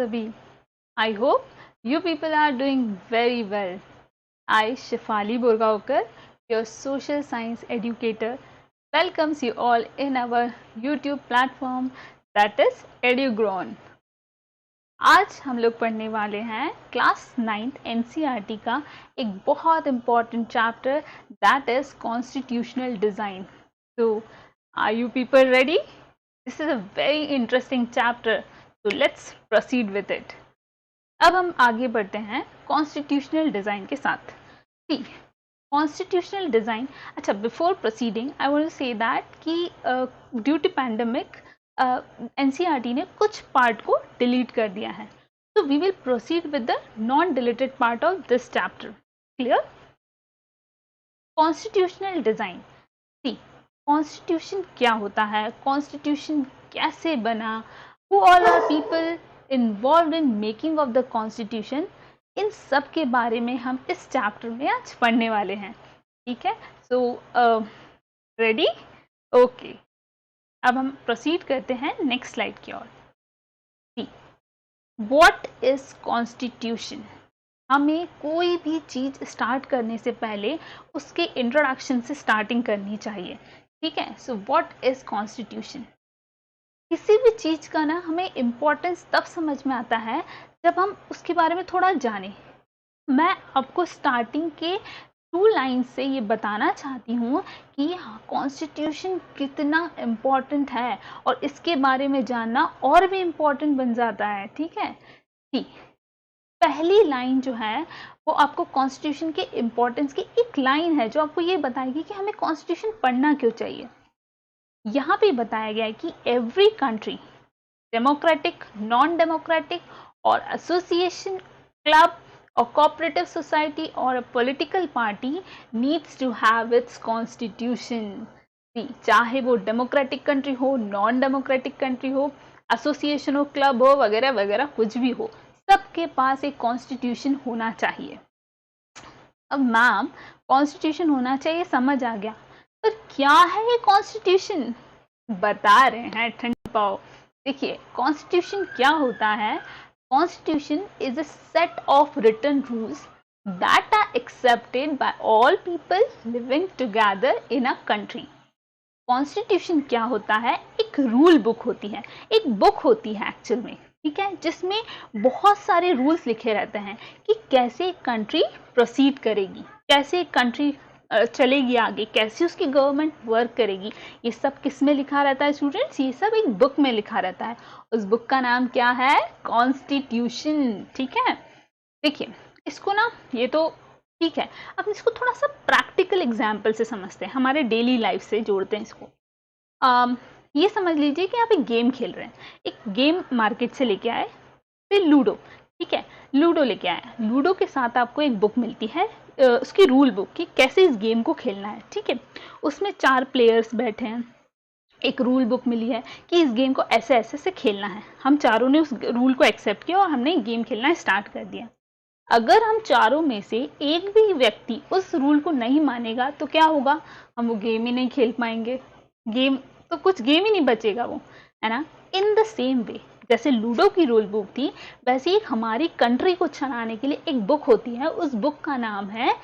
Sabhi. I hope you people are doing very well. I, Shefali Burgaokar, your social science educator, welcomes you all in our YouTube platform that is EduGrown. आज हम लोग पढ़ने वाले हैं class 9th NCERT का एक बहुत important chapter that is constitutional design. So, are you people ready? This is a very interesting chapter. So let's proceed with it. अब हम आगे बढ़ते हैं कॉन्स्टिट्यूशनल डिज़ाइन के साथ. कॉन्स्टिट्यूशनल डिज़ाइन, अच्छा before proceeding I want to say that कि due to pandemic NCERT ने कुछ पार्ट को डिलीट कर दिया है. तो we will proceed with the non deleted part of this chapter. Clear? Constitutional design. Constitution क्या होता है, कॉन्स्टिट्यूशन कैसे बना, who all are people involved in making of the constitution, इन सब के बारे में हम इस चैप्टर में आज पढ़ने वाले हैं. ठीक है, सो रेडी? ओके, अब हम प्रोसीड करते हैं नेक्स्ट स्लाइड की ओर. What is constitution? हमें कोई भी चीज स्टार्ट करने से पहले उसके इंट्रोडक्शन से स्टार्टिंग करनी चाहिए. ठीक है, सो व्हाट इज कॉन्स्टिट्यूशन? किसी भी चीज का ना हमें इम्पोर्टेंस तब समझ में आता है जब हम उसके बारे में थोड़ा जानें. मैं आपको स्टार्टिंग के 2 लाइन से ये बताना चाहती हूँ कि कॉन्स्टिट्यूशन कितना इम्पोर्टेंट है और इसके बारे में जानना और भी इम्पोर्टेंट बन जाता है. ठीक है, पहली लाइन जो है वो आपको कॉन्स्टिट्यूशन के इम्पोर्टेंस की एक लाइन है जो आपको ये बताएगी कि हमें कॉन्स्टिट्यूशन पढ़ना क्यों चाहिए. यहाँ पे बताया गया है कि every country, democratic, non democratic और एसोसिएशन, क्लब और कोऑपरेटिव सोसाइटी और political party needs to have its constitution. चाहे वो डेमोक्रेटिक कंट्री हो, नॉन डेमोक्रेटिक कंट्री हो, एसोसिएशन हो, क्लब हो, वगैरह वगैरह कुछ भी हो, सबके पास एक कॉन्स्टिट्यूशन होना चाहिए. अब मैम कॉन्स्टिट्यूशन होना चाहिए, समझ आ गया, पर क्या है ये कॉन्स्टिट्यूशन? बता रहे हैं, ठंड पाओ. देखिए कॉन्स्टिट्यूशन क्या होता है. Constitution is a set of written rules that are accepted by all people living together in a country. Constitution क्या होता है? एक रूल बुक होती है, एक बुक होती है एक्चुअल में. ठीक है, जिसमें बहुत सारे रूल्स लिखे रहते हैं कि कैसे एक कंट्री प्रोसीड करेगी, कैसे एक कंट्री चलेगी आगे, कैसे उसकी गवर्नमेंट वर्क करेगी. ये सब किस में लिखा रहता है स्टूडेंट्स? ये सब एक बुक में लिखा रहता है. उस बुक का नाम क्या है? कॉन्स्टिट्यूशन. ठीक है, देखिए इसको ना, ये तो ठीक है, अब इसको थोड़ा सा प्रैक्टिकल एग्जाम्पल से समझते हैं, हमारे डेली लाइफ से जोड़ते हैं इसको. ये समझ लीजिए कि आप एक गेम खेल रहे हैं. एक गेम मार्केट से लेके आए, फिर लूडो. ठीक है, लूडो लेके आए, लूडो के साथ आपको एक बुक मिलती है, उसकी रूल बुक कि कैसे इस गेम को खेलना है. ठीक है, उसमें 4 प्लेयर्स बैठे हैं, एक रूल बुक मिली है कि इस गेम को ऐसे ऐसे से खेलना है. हम चारों ने उस रूल को एक्सेप्ट किया और हमने गेम खेलना स्टार्ट कर दिया. अगर हम चारों में से एक भी व्यक्ति उस रूल को नहीं मानेगा तो क्या होगा? हम वो गेम ही नहीं खेल पाएंगे. गेम तो कुछ गेम ही नहीं बचेगा वो, है ना. इन द सेम वे, जैसे लूडो की रूल बुक थी, वैसे ही हमारी कंट्री को चलाने के लिए एक बुक होती है. उस बुक का नाम है,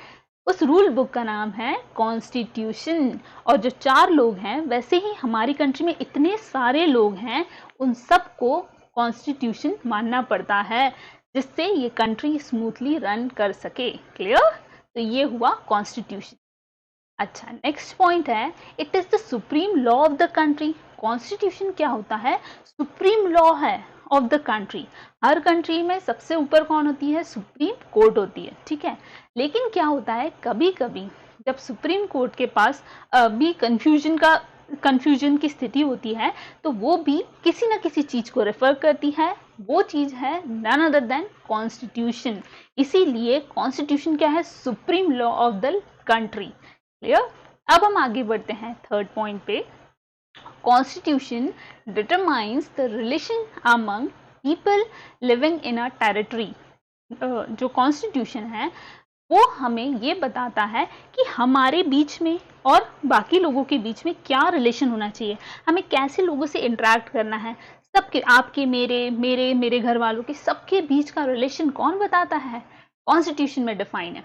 उस रूल बुक का नाम है कॉन्स्टिट्यूशन. और जो 4 लोग हैं, वैसे ही हमारी कंट्री में इतने सारे लोग हैं, उन सबको कॉन्स्टिट्यूशन मानना पड़ता है जिससे ये कंट्री स्मूथली रन कर सके. क्लियर? तो ये हुआ कॉन्स्टिट्यूशन. अच्छा, नेक्स्ट पॉइंट है, it is the supreme law of the country. Constitution क्या होता है? सुप्रीम लॉ है of the country. Her country में सबसे ऊपर कौन होती है? सुप्रीम कोर्ट होती है. ठीक है, लेकिन क्या होता है, कभी कभी जब सुप्रीम कोर्ट के पास भी कंफ्यूजन की स्थिति होती है, तो वो भी किसी न किसी चीज को रेफर करती है. वो चीज है नन अदर देन कॉन्स्टिट्यूशन. इसीलिए कॉन्स्टिट्यूशन क्या है? Supreme law of the country. Clear? अब हम आगे बढ़ते हैं 3rd पॉइंट पे. Constitution determines the relation among people living in a territory. जो कॉन्स्टिट्यूशन है वो हमें ये बताता है कि हमारे बीच में और बाकी लोगों के बीच में क्या रिलेशन होना चाहिए, हमें कैसे लोगों से इंटरेक्ट करना है. सबके, आपके, मेरे, मेरे, मेरे घर वालों के, सबके बीच का रिलेशन कौन बताता है? कॉन्स्टिट्यूशन में डिफाइन है।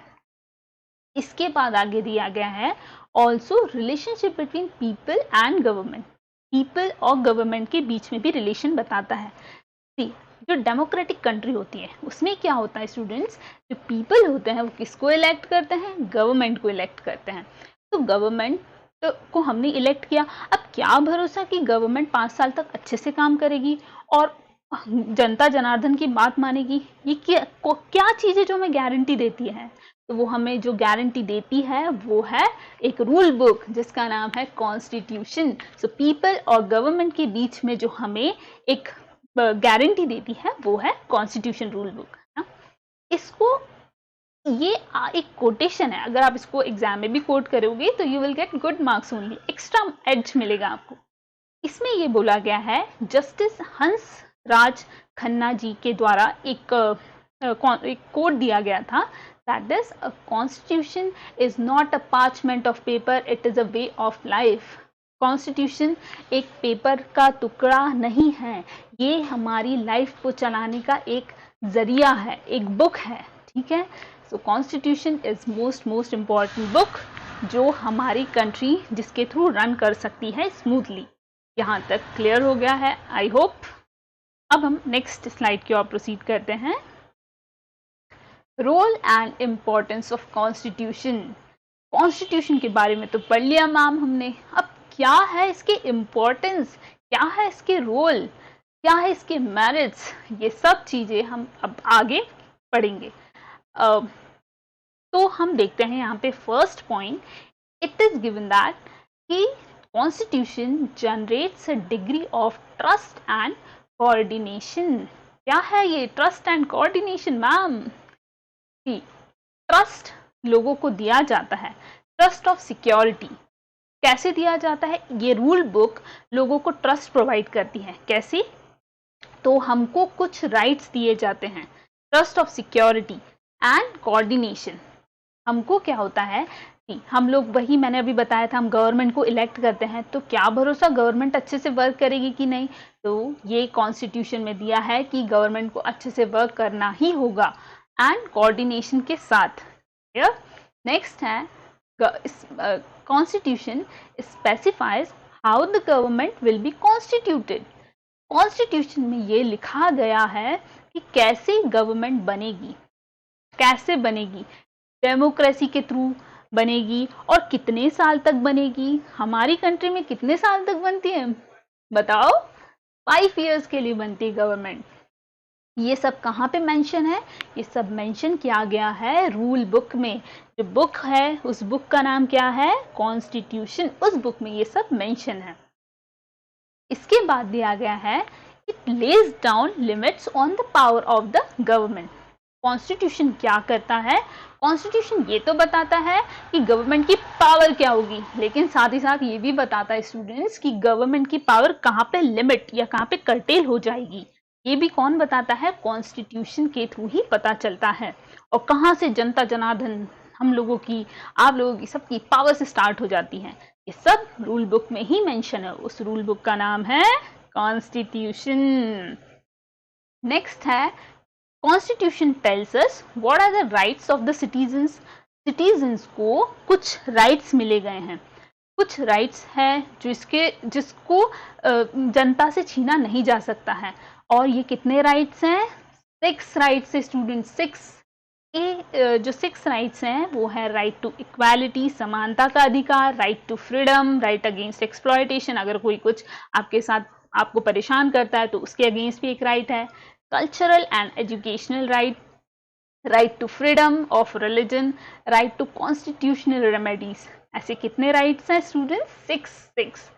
इसके बाद आगे दिया गया है also relationship between people and government. People और गवर्नमेंट के बीच में भी रिलेशन बताता है। जो डेमोक्रेटिक कंट्री होती है उसमें क्या होता है स्टूडेंट्स, जो पीपल होते हैं वो किसको इलेक्ट करते हैं? गवर्नमेंट को इलेक्ट करते हैं। तो गवर्नमेंट को हमने इलेक्ट किया, अब क्या भरोसा कि गवर्नमेंट 5 साल तक अच्छे से काम करेगी और जनता जनार्दन की बात मानेगी? ये क्या चीज़ है जो हमें गारंटी देती है? तो वो हमें जो गारंटी देती है वो है एक रूल बुक जिसका नाम है कॉन्स्टिट्यूशन। सो पीपल और गवर्नमेंट के बीच में जो हमें एक गारंटी देती है वो है कॉन्स्टिट्यूशन रूल बुक। इसको, ये एक कोटेशन है, अगर आप इसको एग्जाम में भी कोट करोगे तो you will get good marks only, extra edge मिलेगा आपको। इसमें ये बोला गया है, जस्टिस हंस राज खन्ना जी के द्वारा एक कोट दिया गया था, that is a constitution is not a parchment of paper, it is a way of life. Constitution एक पेपर का टुकड़ा नहीं है, ये हमारी लाइफ को चलाने का एक जरिया है, एक बुक है, ठीक है। So constitution is most important book जो हमारी कंट्री जिसके थ्रू रन कर सकती है स्मूथली। यहाँ तक क्लियर हो गया है आई होप। अब हम नेक्स्ट स्लाइड की ओर प्रोसीड करते हैं। Role and importance of constitution. Constitution के बारे में तो पढ़ लिया मैम हमने, अब क्या है इसके इम्पोर्टेंस, क्या है इसके रोल, क्या है इसके मेरिट्स, ये सब चीजें हम अब आगे पढ़ेंगे। तो हम देखते हैं यहाँ पे first point, it is given that कि constitution generates a degree of trust and coordination. क्या है ये trust and coordination ma'am? Trust लोगों को दिया जाता है, ट्रस्ट ऑफ सिक्योरिटी कैसे दिया जाता है? ये रूल बुक लोगों को ट्रस्ट प्रोवाइड करती है। कैसे? तो हमको कुछ राइट्स दिए जाते हैं, trust of security and coordination. हमको क्या होता है कि हम लोग, वही मैंने अभी बताया था, हम गवर्नमेंट को इलेक्ट करते हैं, तो क्या भरोसा गवर्नमेंट अच्छे से वर्क करेगी कि नहीं? तो ये कॉन्स्टिट्यूशन में दिया है कि गवर्नमेंट को अच्छे से वर्क करना ही होगा एंड कोऑर्डिनेशन के साथ। नेक्स्ट है constitution specifies how the government will be constituted. Constitution में ये लिखा गया है कि कैसे गवर्नमेंट बनेगी, कैसे बनेगी, डेमोक्रेसी के थ्रू बनेगी और कितने साल तक बनेगी। हमारी कंट्री में कितने साल तक बनती है बताओ? 5 years के लिए बनती है गवर्नमेंट। ये सब कहाँ पे मेंशन है? ये सब मेंशन किया गया है रूल बुक में। जो बुक है उस बुक का नाम क्या है? कॉन्स्टिट्यूशन। उस बुक में ये सब मेंशन है। इसके बाद दिया गया है, it lays down limits on the power of the government. Constitution क्या करता है? कॉन्स्टिट्यूशन ये तो बताता है कि गवर्नमेंट की पावर क्या होगी, लेकिन साथ ही साथ ये भी बताता है स्टूडेंट्स कि गवर्नमेंट की पावर कहाँ पे लिमिट या कहाँ पे कर्टेल हो जाएगी। ये भी कौन बताता है? कॉन्स्टिट्यूशन के थ्रू ही पता चलता है। और कहाँ से जनता जनार्दन, हम लोगों की, आप लोगों की, सबकी पावर से स्टार्ट हो जाती है। ये सब रूल बुक में ही मेंशन है। उस रूल बुक का नाम है कॉन्स्टिट्यूशन। नेक्स्ट है, constitution tells us what are the rights of the citizens. Citizens को कुछ राइट्स मिले गए हैं, कुछ राइट्स है जिसको जनता से छीना नहीं जा सकता है। और ये कितने राइट्स हैं? 6 राइट्स है स्टूडेंट। 6 राइट्स हैं वो है राइट टू इक्वालिटी, समानता का अधिकार, right to freedom, right against exploitation, अगर कोई कुछ आपके साथ आपको परेशान करता है तो उसके अगेंस्ट भी एक राइट है, cultural and educational right, right to freedom of religion, right to constitutional remedies. ऐसे कितने राइट्स हैं स्टूडेंट्स? 6।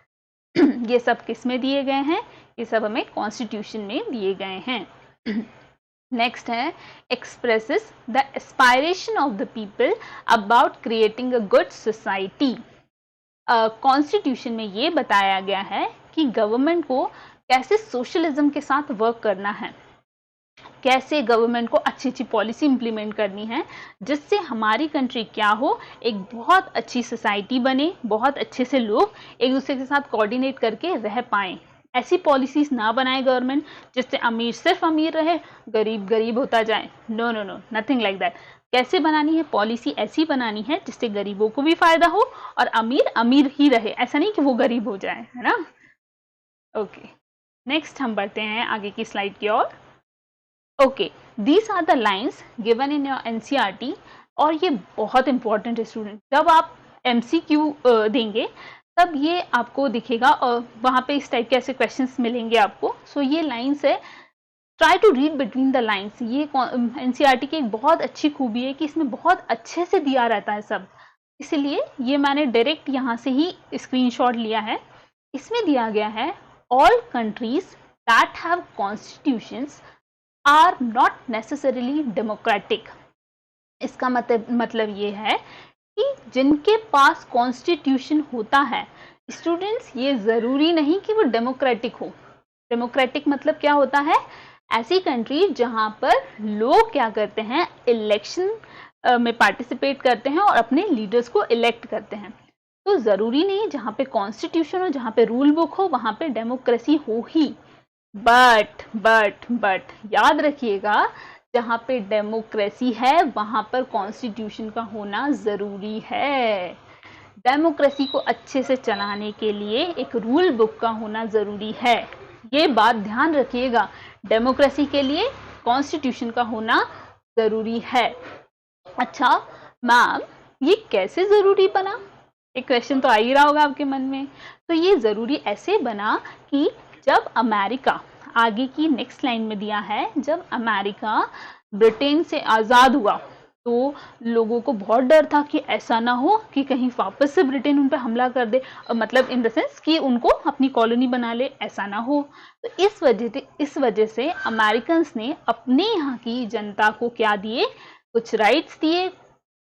ये सब किस में दिए गए हैं? ये सब हमें कॉन्स्टिट्यूशन में दिए गए हैं। नेक्स्ट है, expresses the aspiration of the people about creating a good society. Constitution में ये बताया गया है कि गवर्नमेंट को कैसे सोशलिज्म के साथ वर्क करना है, कैसे गवर्नमेंट को अच्छी अच्छी पॉलिसी इंप्लीमेंट करनी है जिससे हमारी कंट्री क्या हो, एक बहुत अच्छी सोसाइटी बने, बहुत अच्छे से लोग एक दूसरे के साथ कोऑर्डिनेट करके रह पाएं। ऐसी पॉलिसीज ना बनाए गवर्नमेंट जिससे अमीर सिर्फ अमीर रहे, गरीब गरीब होता जाए। No no no, nothing like that. कैसे बनानी है पॉलिसी? ऐसी बनानी है जिससे गरीबों को भी फायदा हो और अमीर अमीर ही रहे, ऐसा नहीं कि वो गरीब हो जाए, है ना। ओके, नेक्स्ट हम बढ़ते हैं आगे की स्लाइड की ओर। Okay, these are the lines given in your NCERT. और ये बहुत इंपॉर्टेंट है स्टूडेंट, जब आप एमसीक्यू देंगे तब ये आपको दिखेगा और वहाँ पे इस टाइप के ऐसे क्वेश्चंस मिलेंगे आपको। सो ये लाइन्स है, try to read between the lines. ये एनसीईआरटी की एक बहुत अच्छी खूबी है कि इसमें बहुत अच्छे से दिया रहता है सब, इसलिए ये मैंने डायरेक्ट यहाँ से ही स्क्रीनशॉट लिया है। इसमें दिया गया है all countries that have constitutions are not necessarily democratic. इसका मतलब ये है कि जिनके पास कॉन्स्टिट्यूशन होता है स्टूडेंट्स, ये जरूरी नहीं कि वो डेमोक्रेटिक हो। डेमोक्रेटिक मतलब क्या होता है? ऐसी कंट्री जहां पर लोग क्या करते हैं, इलेक्शन में पार्टिसिपेट करते हैं और अपने लीडर्स को इलेक्ट करते हैं। तो जरूरी नहीं जहां पे कॉन्स्टिट्यूशन हो, जहां पे रूल बुक हो, वहां पे डेमोक्रेसी हो ही। बट याद रखिएगा, जहां पे डेमोक्रेसी है वहां पर कॉन्स्टिट्यूशन का होना जरूरी है। डेमोक्रेसी को अच्छे से चलाने के लिए एक रूल बुक का होना जरूरी है, ये बात ध्यान रखिएगा। डेमोक्रेसी के लिए कॉन्स्टिट्यूशन का होना जरूरी है। अच्छा मैम, ये कैसे जरूरी बना? एक क्वेश्चन तो आ ही रहा होगा आपके मन में। तो ये जरूरी ऐसे बना कि जब अमेरिका, आगे की नेक्स्ट लाइन में दिया है, जब अमेरिका ब्रिटेन से आज़ाद हुआ तो लोगों को बहुत डर था कि ऐसा ना हो कि कहीं वापस से ब्रिटेन उन पर हमला कर दे, मतलब इन द सेंस कि उनको अपनी कॉलोनी बना ले, ऐसा ना हो। तो इस वजह से अमेरिकन्स ने अपने यहाँ की जनता को क्या दिए, कुछ राइट्स दिए,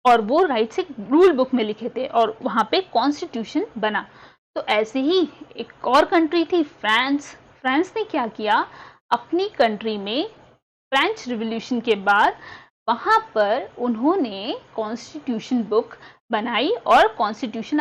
और वो राइट्स एक रूल बुक में लिखे थे और वहाँ पे कॉन्स्टिट्यूशन बना। तो ऐसे ही एक और कंट्री थी फ्रांस। फ्रांस ने क्या किया, अपनी कंट्री में फ्रेंच रिवॉल्यूशन के बाद वहाँ पर उन्होंने कॉन्स्टिट्यूशन बुक बनाई और कॉन्स्टिट्यूशन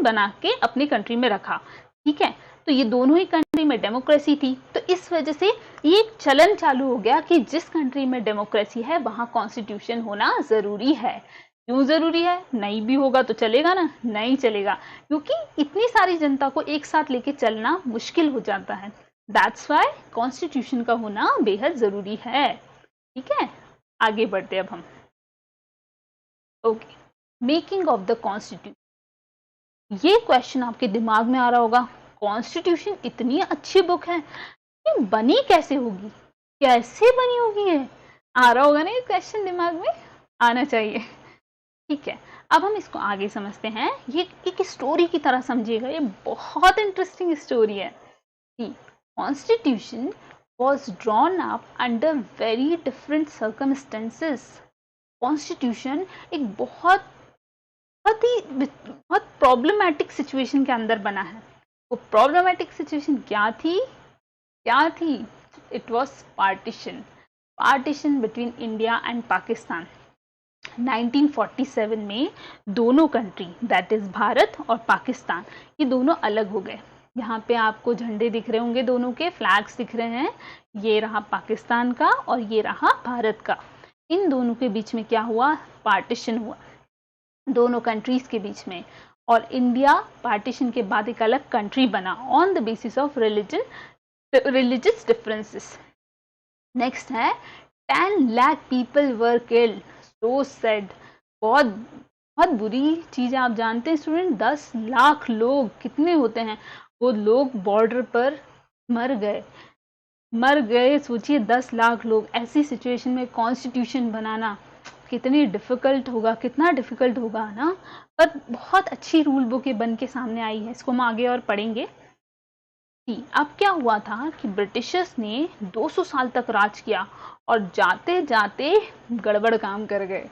बना के अपनी कंट्री में रखा। ठीक है, तो ये दोनों ही कंट्री में डेमोक्रेसी थी, तो इस वजह से ये एक चलन चालू हो गया कि जिस कंट्री में डेमोक्रेसी है वहाँ कॉन्स्टिट्यूशन होना जरूरी है। क्यों जरूरी है? नहीं भी होगा तो चलेगा ना? नहीं चलेगा, क्योंकि इतनी सारी जनता को एक साथ लेके चलना मुश्किल हो जाता है। दैट्स वाई कॉन्स्टिट्यूशन का होना बेहद जरूरी है। ठीक है, आगे बढ़ते अब हम। Okay, making of the constitution. ये क्वेश्चन आपके दिमाग में आ रहा होगा, कॉन्स्टिट्यूशन इतनी अच्छी बुक है, ये बनी कैसे होगी, कैसे बनी होगी? ये आ रहा होगा ना, ये क्वेश्चन दिमाग में आना चाहिए। ठीक है, अब हम इसको आगे समझते हैं। ये एक स्टोरी की तरह समझिएगा, ये बहुत इंटरेस्टिंग स्टोरी है। Constitution was drawn up under very different circumstances. Constitution एक बहुत प्रॉब्लमेटिक सिचुएशन के अंदर बना है। वो प्रॉब्लमेटिक सिचुएशन क्या थी? It was partition between India and Pakistan. 1947 में दोनों कंट्री, दैट इज भारत और पाकिस्तान, ये दोनों अलग हो गए। यहाँ पे आपको झंडे दिख रहे होंगे, दोनों के फ्लैग्स दिख रहे हैं। ये रहा पाकिस्तान का और ये रहा भारत का। इन दोनों के बीच में क्या हुआ? पार्टीशन हुआ दोनों कंट्रीज के बीच में, और इंडिया पार्टीशन के बाद एक अलग कंट्री बना on the basis of religious differences. Next है 10 lakh people were killed. So sad, बहुत बुरी चीज है। आप जानते हैं स्टूडेंट, 10 लाख लोग कितने होते हैं? वो लोग बॉर्डर पर मर गए। सोचिए 10 लाख लोग। ऐसी सिचुएशन में कॉन्स्टिट्यूशन बनाना कितना डिफिकल्ट होगा ना। पर बहुत अच्छी रूल बुक ये बन के सामने आई है, इसको हम आगे और पढ़ेंगे। अब क्या हुआ था कि ब्रिटिशर्स ने 200 साल तक राज किया और जाते जाते गड़बड़ काम कर गए।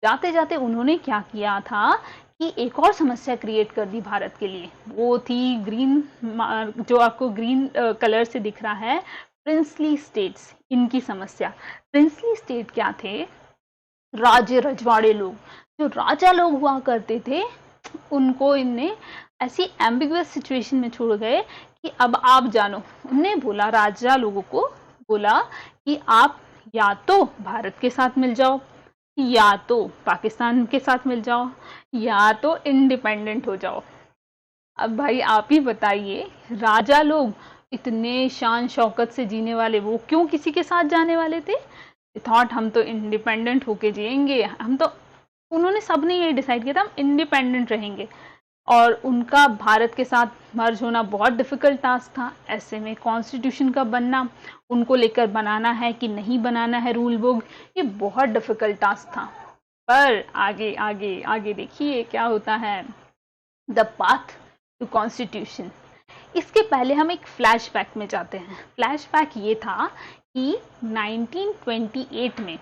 जाते जाते उन्होंने क्या किया था कि एक और समस्या क्रिएट कर दी भारत के लिए। वो थी ग्रीन, जो आपको ग्रीन कलर से दिख रहा है, प्रिंसली स्टेट्स, इनकी समस्या। प्रिंसली स्टेट क्या थे? राजे रजवाड़े लोग, जो राजा लोग हुआ करते थे, उनको इनने ऐसी एम्बिगुअस सिचुएशन में छोड़ गए कि अब आप जानो। उन्होंने बोला, राजा लोगों को बोला कि आप या तो भारत के साथ मिल जाओ, या तो पाकिस्तान के साथ मिल जाओ, या तो इंडिपेंडेंट हो जाओ। अब भाई आप ही बताइए, राजा लोग इतने शान शौकत से जीने वाले, वो क्यों किसी के साथ जाने वाले थे? थॉट हम तो इंडिपेंडेंट होके जिएंगे, हम तो, उन्होंने सबने ये डिसाइड किया था हम इंडिपेंडेंट रहेंगे। और उनका भारत के साथ मर्ज होना बहुत डिफिकल्ट टास्क था। ऐसे में कॉन्स्टिट्यूशन का बनना, उनको लेकर बनाना है कि नहीं बनाना है रूल बुक, ये बहुत डिफिकल्ट टास्क था। पर आगे आगे आगे देखिए क्या होता है, द पाथ टू कॉन्स्टिट्यूशन। इसके पहले हम एक फ्लैशबैक में जाते हैं। फ्लैशबैक ये था कि 1928 में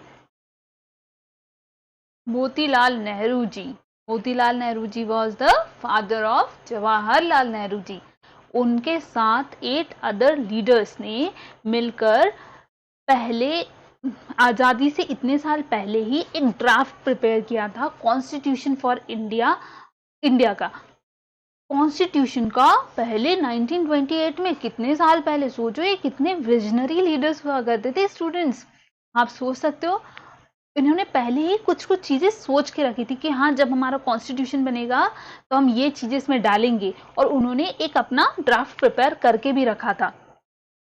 Motilal Nehru ji was the father of Jawaharlal Nehru ji. उनके साथ 8 अदर लीडर्स ने मिलकर पहले, आज़ादी से इतने साल पहले ही एक ड्राफ्ट प्रिपेयर किया था कॉन्स्टिट्यूशन फॉर इंडिया, इंडिया का कॉन्स्टिट्यूशन का। पहले 1928 में, कितने साल पहले, सोचो ये कितने विजनरी लीडर्स हुआ करते थे। स्टूडेंट्स आप सोच सकते हो, इन्होंने पहले ही कुछ कुछ चीजें सोच के रखी थी कि हाँ जब हमारा कॉन्स्टिट्यूशन बनेगा तो हम ये चीजें इसमें डालेंगे, और उन्होंने एक अपना ड्राफ्ट प्रिपेयर करके भी रखा था।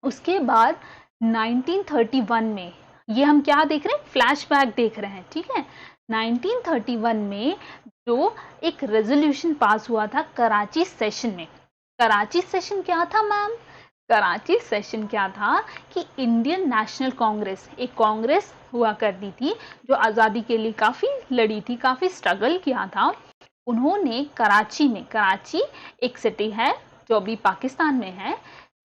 उसके बाद 1931 में, ये हम क्या देख रहे हैं, फ्लैशबैक देख रहे हैं, ठीक है। 1931 में जो एक रेजोल्यूशन पास हुआ था कराची सेशन में। कराची सेशन क्या था मैम? कराची सेशन क्या था कि इंडियन नेशनल कांग्रेस, एक कांग्रेस हुआ करती थी जो आज़ादी के लिए काफ़ी लड़ी थी, काफ़ी स्ट्रगल किया था। उन्होंने कराची में, कराची एक सिटी है जो अभी पाकिस्तान में है,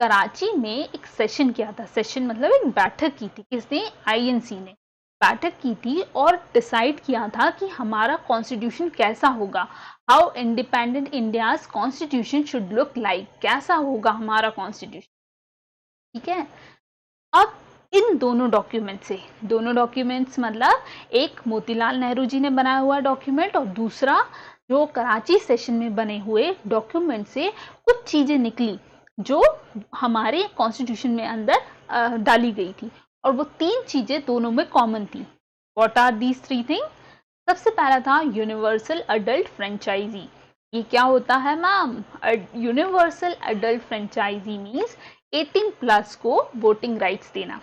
कराची में एक सेशन किया था। सेशन मतलब एक बैठक की थी, किसने? आईएनसी ने बैठक की थी और डिसाइड किया था कि हमारा कॉन्स्टिट्यूशन कैसा होगा, how independent India's constitution should look like, कैसा होगा हमारा कॉन्स्टिट्यूशन, ठीक है। अब इन दोनों डॉक्यूमेंट से, दोनों डॉक्यूमेंट्स मतलब एक मोतीलाल नेहरू जी ने बनाया हुआ डॉक्यूमेंट और दूसरा जो कराची सेशन में बने हुए डॉक्यूमेंट से कुछ चीजें निकली जो हमारे कॉन्स्टिट्यूशन में अंदर डाली गई थी, और वो 3 चीजें दोनों में कॉमन थी। What are these 3 things? सबसे पहला था यूनिवर्सल अडल्ट फ्रेंचाइजी। ये क्या होता है ma'am? Universal adult franchise means 18+ को वोटिंग राइट्स देना।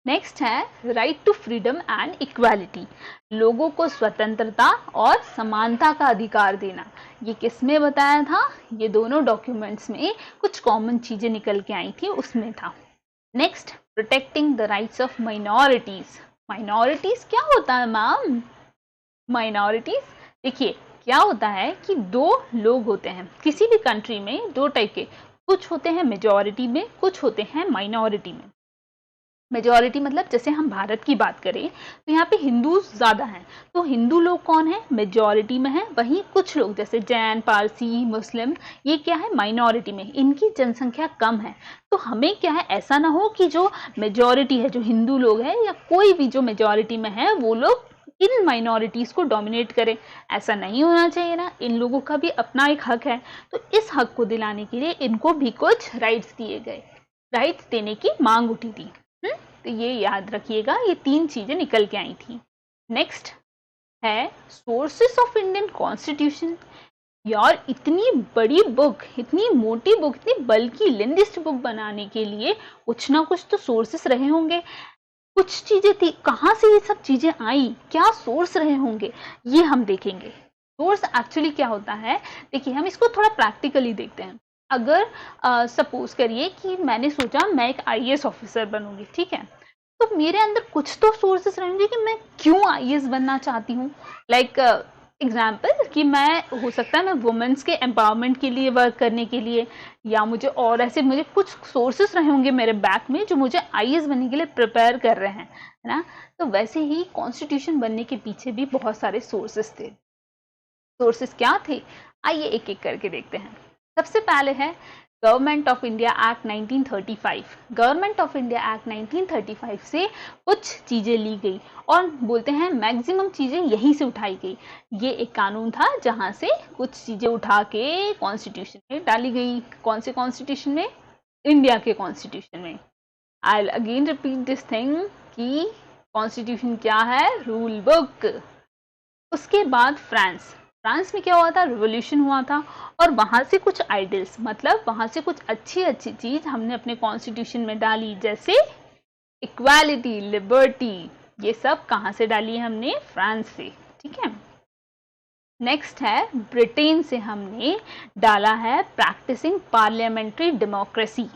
नेक्स्ट है right to freedom and equality, लोगों को स्वतंत्रता और समानता का अधिकार देना। ये किस में बताया था? ये दोनों डॉक्यूमेंट्स में कुछ कॉमन चीजें निकल के आई थी, उसमें था। Next, protecting the rights of minorities. Minorities क्या होता है मैम? माइनॉरिटीज, देखिए क्या होता है कि 2 लोग होते हैं किसी भी कंट्री में, 2 टाइप के, कुछ होते हैं मेजॉरिटी में, कुछ होते हैं माइनॉरिटी में। मेजॉरिटी मतलब जैसे हम भारत की बात करें तो यहाँ पे हिंदू ज्यादा हैं, तो हिंदू लोग कौन है? मेजॉरिटी में है। वहीं कुछ लोग जैसे जैन, पारसी, मुस्लिम, ये क्या है? माइनॉरिटी में, इनकी जनसंख्या कम है। तो हमें क्या है, ऐसा ना हो कि जो मेजॉरिटी है, जो हिंदू लोग हैं या कोई भी जो मेजॉरिटी में है, वो लोग इन माइनॉरिटीज को डोमिनेट करें। ऐसा नहीं होना चाहिए ना, इन लोगों का भी अपना एक हक है। तो इस हक को दिलाने के लिए इनको भी कुछ राइट्स दिए गए, राइट्स देने की मांग उठी थी। तो ये याद रखिएगा, ये 3 चीजें निकल के आई थी। नेक्स्ट है सोर्सेस ऑफ इंडियन कॉन्स्टिट्यूशन। यार इतनी बड़ी बुक, इतनी मोटी बुक, इतनी बल्कि लेंथेस्ट बुक बनाने के लिए कुछ ना कुछ तो सोर्सेस रहे होंगे, कुछ चीजें थी, कहाँ से ये सब चीजें आई, क्या सोर्स रहे होंगे, ये हम देखेंगे। सोर्स एक्चुअली क्या होता है, देखिए हम इसको थोड़ा प्रैक्टिकली देखते हैं। अगर सपोज करिए कि मैंने सोचा मैं एक आईएएस ऑफिसर बनूंगी, ठीक है, तो मेरे अंदर कुछ तो सोर्सेस रहेंगे कि मैं क्यों आईएएस बनना चाहती हूँ। लाइक एग्जाम्पल कि मैं, हो सकता है मैं वुमेन्स के एम्पावरमेंट के लिए वर्क करने के लिए, या मुझे और ऐसे मुझे कुछ सोर्सेस रहे होंगे मेरे बैक में जो मुझे आईएएस बनने के लिए प्रिपेयर कर रहे हैं, है ना। तो वैसे ही कॉन्स्टिट्यूशन बनने के पीछे भी बहुत सारे सोर्सेस थे। सोर्सेस क्या थे, आइए एक एक करके देखते हैं। सबसे पहले है government of India act 1935। Government of India act 1935 से कुछ चीजें ली गई और बोलते हैं मैक्सिमम चीजें यहीं से उठाई गई। ये एक कानून था जहां से कुछ चीजें उठा के कॉन्स्टिट्यूशन में डाली गई। कौन से कॉन्स्टिट्यूशन में? इंडिया के कॉन्स्टिट्यूशन में। I again repeat this thing कि कॉन्स्टिट्यूशन क्या है? Rule book. उसके बाद फ्रांस में क्या हुआ था? रिवोल्यूशन हुआ था और वहां से कुछ आइडियल्स, मतलब वहां से कुछ अच्छी अच्छी चीज हमने अपने कॉन्स्टिट्यूशन में डाली, जैसे इक्वालिटी, लिबर्टी। ये सब कहां से डाली है हमने? फ्रांस से। ठीक है। नेक्स्ट है ब्रिटेन से हमने डाला है प्रैक्टिसिंग पार्लियामेंट्री डेमोक्रेसी।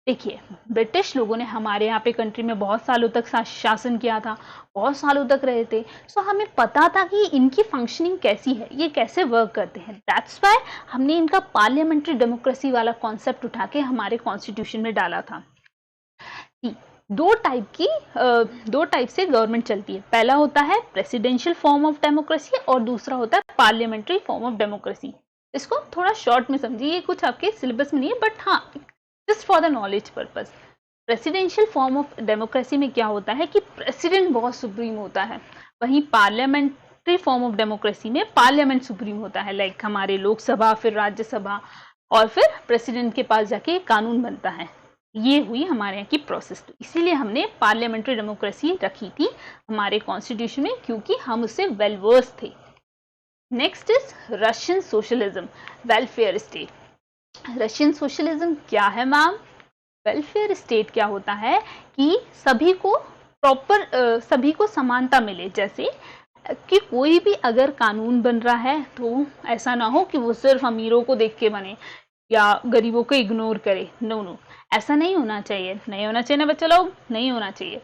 देखिए, ब्रिटिश लोगों ने हमारे यहाँ पे कंट्री में बहुत सालों तक शासन किया था, बहुत सालों तक रहे थे। सो हमें पता था कि इनकी फंक्शनिंग कैसी है, ये कैसे वर्क करते हैं। दैट्स वाई हमने इनका पार्लियामेंट्री डेमोक्रेसी वाला कॉन्सेप्ट उठा के हमारे कॉन्स्टिट्यूशन में डाला था। दो टाइप से गवर्नमेंट चलती है। पहला होता है प्रेसिडेंशियल फॉर्म ऑफ डेमोक्रेसी और दूसरा होता है पार्लियामेंट्री फॉर्म ऑफ डेमोक्रेसी। इसको थोड़ा शॉर्ट में समझिए, ये कुछ आपके सिलेबस में नहीं है, बट हाँ, just for the knowledge purpose. Presidential form of democracy में क्या होता है कि प्रेसिडेंट बहुत सुप्रीम होता है, वहीं पार्लियामेंट्री फॉर्म ऑफ डेमोक्रेसी में पार्लियामेंट सुप्रीम होता है, लाइक हमारे लोकसभा, फिर राज्यसभा, और फिर प्रेसिडेंट के पास जाके कानून बनता है। ये हुई हमारे यहाँ की प्रोसेस। तो इसीलिए हमने पार्लियामेंट्री डेमोक्रेसी रखी थी हमारे कॉन्स्टिट्यूशन में, क्योंकि हम उससे वेल वर्स थे। Next is Russian socialism, welfare state. Russian socialism क्या है मैम? वेलफेयर स्टेट क्या होता है कि सभी को सभी को समानता मिले, जैसे कि कोई भी अगर कानून बन रहा है तो ऐसा ना हो कि वो सिर्फ अमीरों को देख के बने या गरीबों को इग्नोर करे। नो, ऐसा नहीं होना चाहिए। नहीं होना चाहिए ना बच्चा लोग, नहीं होना चाहिए।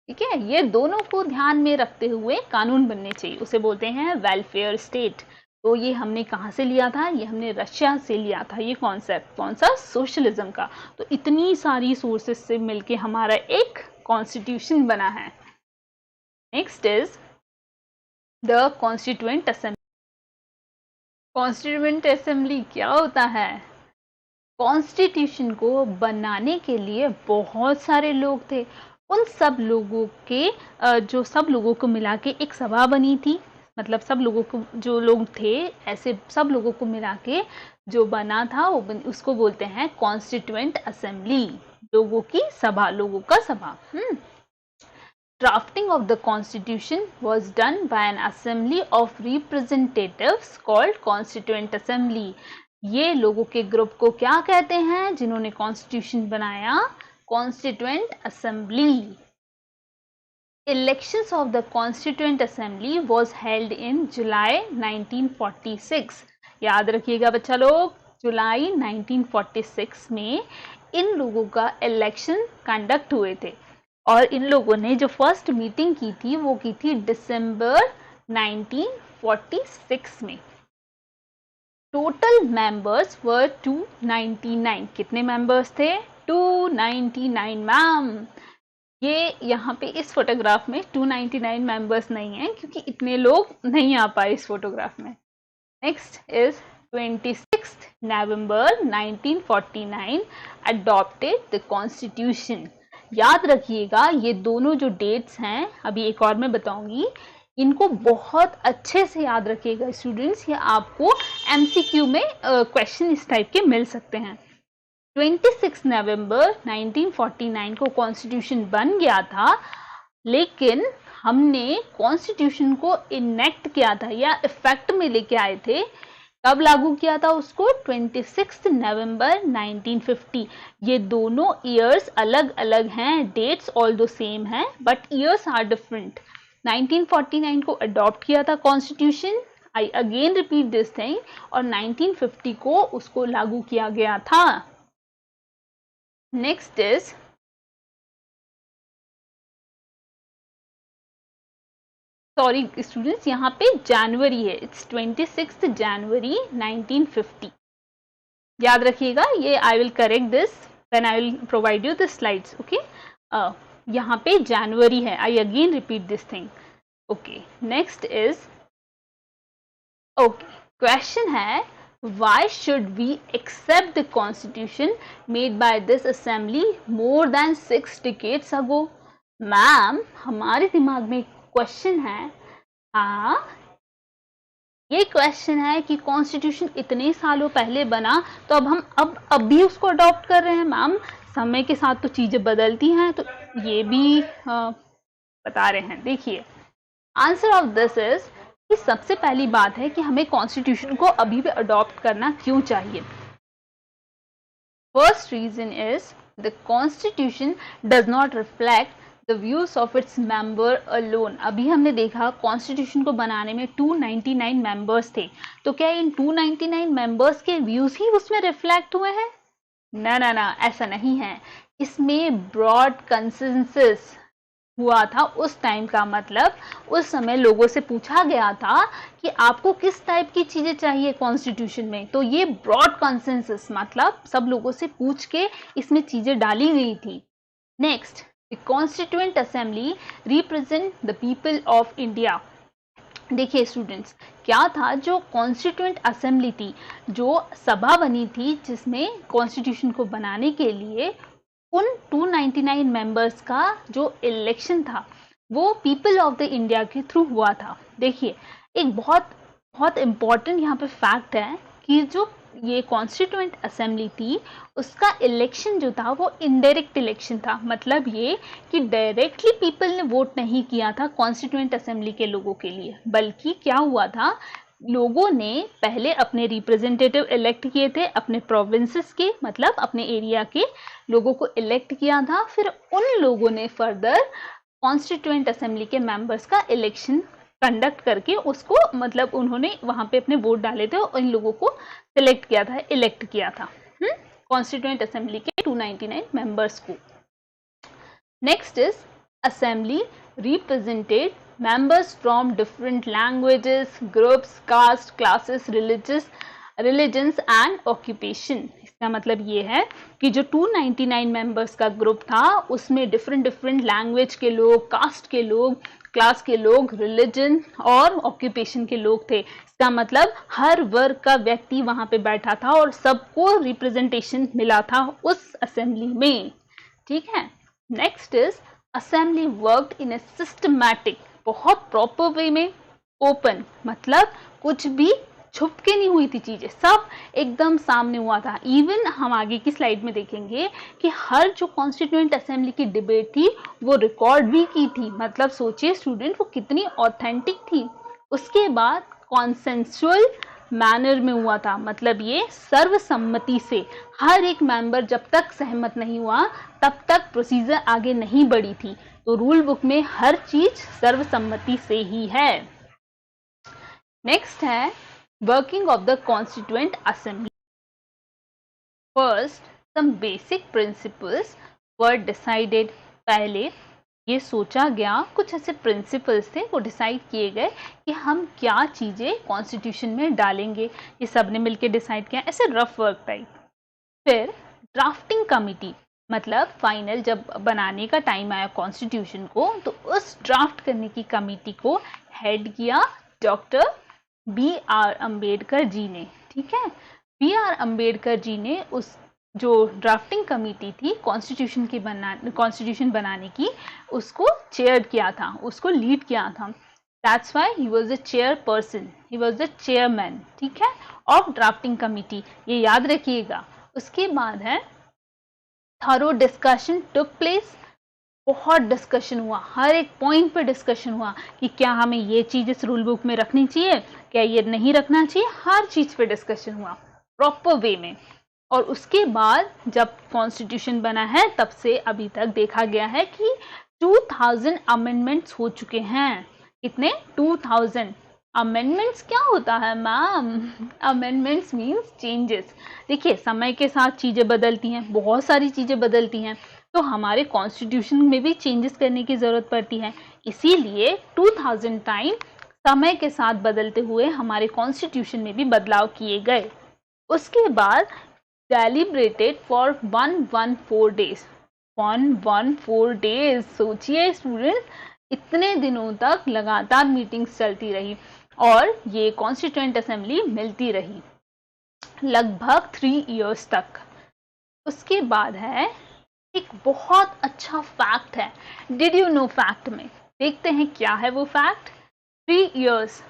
ठीक है, ये दोनों को ध्यान में रखते हुए कानून बनने चाहिए, उसे बोलते हैं वेलफेयर स्टेट। तो ये हमने कहाँ से लिया था? ये हमने रशिया से लिया था, ये कॉन्सेप्ट। कौन सा? सोशलिज्म का। तो इतनी सारी सोर्सेस से मिलके हमारा एक कॉन्स्टिट्यूशन बना है। Next is the constituent assembly. Constituent assembly क्या होता है? कॉन्स्टिट्यूशन को बनाने के लिए बहुत सारे लोग थे। उन सब लोगों के सब लोगों को मिला के एक सभा बनी थी, मतलब सब लोगों को, जो लोग थे ऐसे सब लोगों को मिला के जो बना था उसको बोलते हैं कॉन्स्टिट्यूएंट असेंबली। लोगों की सभा, लोगों का सभा। Drafting of the constitution was done by an assembly of representatives called constituent assembly. ये लोगों के ग्रुप को क्या कहते हैं जिन्होंने कॉन्स्टिट्यूशन बनाया? Constituent assembly. Elections of the Constituent Assembly was held in July 1946. याद रखिएगा बच्चा लोग, जुलाई 1946 में इन लोगों का इलेक्शन कंडक्ट हुए थे और इन लोगों ने जो फर्स्ट मीटिंग की थी वो की थी दिसंबर 1946 में। टोटल मेंबर्स वर 299। कितने मेंबर्स थे? 299 मैम। ये यहाँ पे इस फोटोग्राफ में 299 मेंबर्स नहीं है क्योंकि इतने लोग नहीं आ पाए इस फोटोग्राफ में। Next is 26 November 1949 adopted the constitution. याद रखिएगा ये दोनों जो डेट्स हैं, अभी एक और मैं बताऊंगी, इनको बहुत अच्छे से याद रखिएगा स्टूडेंट्स। ये आपको एमसीक्यू में क्वेश्चन इस टाइप के मिल सकते हैं। 26 नवंबर 1949 को कॉन्स्टिट्यूशन बन गया था, लेकिन हमने कॉन्स्टिट्यूशन को इनेक्ट किया था या इफेक्ट में लेके आए थे। कब लागू किया था उसको? 26 नवंबर 1950। ये दोनों ईयर्स अलग अलग हैं, डेट्स ऑल दो सेम हैं बट ईयर्स आर डिफरेंट। 1949 को अडॉप्ट किया था constitution, I again repeat this thing, और 1950 को उसको लागू किया गया था। नेक्स्ट इज सॉरी स्टूडेंट्स, यहाँ पे जनवरी है, इट्स 26 जनवरी 1950। याद रखिएगा ये, I will correct this when I will provide you the slides. Okay, यहाँ पे जनवरी है, I again repeat this thing. Okay, next is, okay, question है Why should we accept the constitution made by this assembly more than 6 decades ago? Ma'am, हमारे दिमाग में question है, हाँ, ये क्वेश्चन है कि कॉन्स्टिट्यूशन इतने सालों पहले बना तो अब हम अब भी उसको अडॉप्ट कर रहे हैं। मैम, समय के साथ तो चीजें बदलती हैं, तो ये भी बता रहे हैं। देखिए, आंसर ऑफ दिस इज कि सबसे पहली बात है कि हमें कॉन्स्टिट्यूशन को अभी भी अडॉप्ट करना क्यों चाहिए। First reason is the constitution does not reflect the views of its member alone. अभी हमने देखा कॉन्स्टिट्यूशन को बनाने में 299 मेंबर्स थे, तो क्या इन 299 मेंबर्स के व्यूज ही उसमें रिफ्लेक्ट हुए हैं? ना ना ना, ऐसा नहीं है। इसमें ब्रॉड कंसेंसस हुआ था उस टाइम का, मतलब उस समय लोगों से पूछा गया था कि आपको किस टाइप की चीजें चाहिए कॉन्स्टिट्यूशन में, तो ये ब्रॉड कंसेंसस मतलब सब लोगों से पूछ के इसमें चीजें डाली गई थी। Next, the constituent assembly represent the people of India. देखिए स्टूडेंट्स, क्या था, जो कॉन्स्टिट्यूएंट असेंबली थी, जो सभा बनी थी जिसमें कॉन्स्टिट्यूशन को बनाने के लिए उन 299 मेंबर्स का जो इलेक्शन था वो पीपल ऑफ द इंडिया के थ्रू हुआ था। देखिए, एक बहुत बहुत इम्पॉर्टेंट यहाँ पे फैक्ट है कि जो ये कॉन्स्टिट्यूएंट असेंबली थी उसका इलेक्शन जो था वो इनडायरेक्ट इलेक्शन था। मतलब ये कि डायरेक्टली पीपल ने वोट नहीं किया था कॉन्स्टिट्यूएंट असेंबली के लोगों के लिए, बल्कि क्या हुआ था, लोगों ने पहले अपने रिप्रेजेंटेटिव इलेक्ट किए थे, अपने प्रोविंसेस के मतलब अपने एरिया के लोगों को इलेक्ट किया था, फिर उन लोगों ने फर्दर कॉन्स्टिट्यूएंट असेंबली के मेंबर्स का इलेक्शन कंडक्ट करके उसको, मतलब उन्होंने वहां पे अपने वोट डाले थे और इन लोगों को सिलेक्ट किया था, इलेक्ट किया था कॉन्स्टिट्यूएंट असेंबली के 299 मेंबर्स को। Next is assembly represented members from different languages, groups, caste, classes, religions and occupation। इसका मतलब ये है कि जो 299 मेंबर्स का ग्रुप था उसमें डिफरेंट लैंग्वेज के लोग, कास्ट के लोग, क्लास के लोग, रिलीजन और ऑक्यूपेशन के लोग थे। इसका मतलब हर वर्ग का व्यक्ति वहां पे बैठा था और सबको रिप्रेजेंटेशन मिला था उस असेंबली में। ठीक है। Next is assembly worked in A systematic, बहुत प्रॉपर वे में, ओपन मतलब कुछ भी छुप के नहीं हुई थी, चीजें सब एकदम सामने हुआ था। इवन हम आगे की स्लाइड में देखेंगे कि हर जो कॉन्स्टिट्यूएंट असेंबली की डिबेट थी वो रिकॉर्ड भी की थी। मतलब सोचिए स्टूडेंट, वो कितनी ऑथेंटिक थी। उसके बाद कॉन्सेंसुअल मैनर में हुआ था, मतलब ये सर्वसम्मति से, हर एक मेंबर जब तक सहमत नहीं हुआ तब तक प्रोसीजर आगे नहीं बढ़ी थी। तो रूल बुक में हर चीज सर्वसम्मति से ही है। नेक्स्ट है working of the constituent assembly. First, some basic principles were decided. पहले ये सोचा गया, कुछ ऐसे प्रिंसिपल्स थे वो डिसाइड किए गए कि हम क्या चीजें कॉन्स्टिट्यूशन में डालेंगे। ये सब ने मिलकर डिसाइड किया, ऐसे रफ वर्क टाइप। फिर ड्राफ्टिंग कमिटी, मतलब फाइनल जब बनाने का टाइम आया कॉन्स्टिट्यूशन को, तो उस ड्राफ्ट करने की कमिटी को हेड किया डॉक्टर B.R. अम्बेडकर जी ने। ठीक है, B.R. अम्बेडकर जी ने उस जो ड्राफ्टिंग कमिटी थी कॉन्स्टिट्यूशन बनाने की, उसको चेयर किया था, उसको लीड किया था। That's why he was the chairperson, he was the chairman, ठीक है, ऑफ ड्राफ्टिंग कमिटी, ये याद रखिएगा। उसके बाद है थॉरो डिस्कशन टुक प्लेस। बहुत डिस्कशन हुआ, हर एक पॉइंट पे डिस्कशन हुआ कि क्या हमें ये चीज इस रूल बुक में रखनी चाहिए, क्या ये नहीं रखना चाहिए, हर चीज पे डिस्कशन हुआ प्रॉपर वे में। और उसके बाद जब कॉन्स्टिट्यूशन बना है तब से अभी तक देखा गया है कि 2000 अमेंडमेंट्स हो चुके हैं। कितने? 2000। अमेंडमेंट्स क्या होता है मैम? Amendments means changes. देखिए, समय के साथ चीजें बदलती हैं, बहुत सारी चीजें बदलती हैं, तो हमारे कॉन्स्टिट्यूशन में भी चेंजेस करने की जरूरत पड़ती है। इसीलिए 2000 टाइम समय के साथ बदलते हुए हमारे कॉन्स्टिट्यूशन में भी बदलाव किए गए। उसके बाद डेलिब्रेटेड फॉर 114 डेज। 114 डेज, सोचिए स्टूडेंट, इतने दिनों तक लगातार मीटिंग्स चलती रही और ये कॉन्स्टिट्यूएंट असेंबली मिलती रही। लगभग 3 इयर्स तक। उसके बाद है एक बहुत अच्छा फैक्ट है, डिड यू नो फैक्ट में देखते हैं क्या है वो fact. 3 years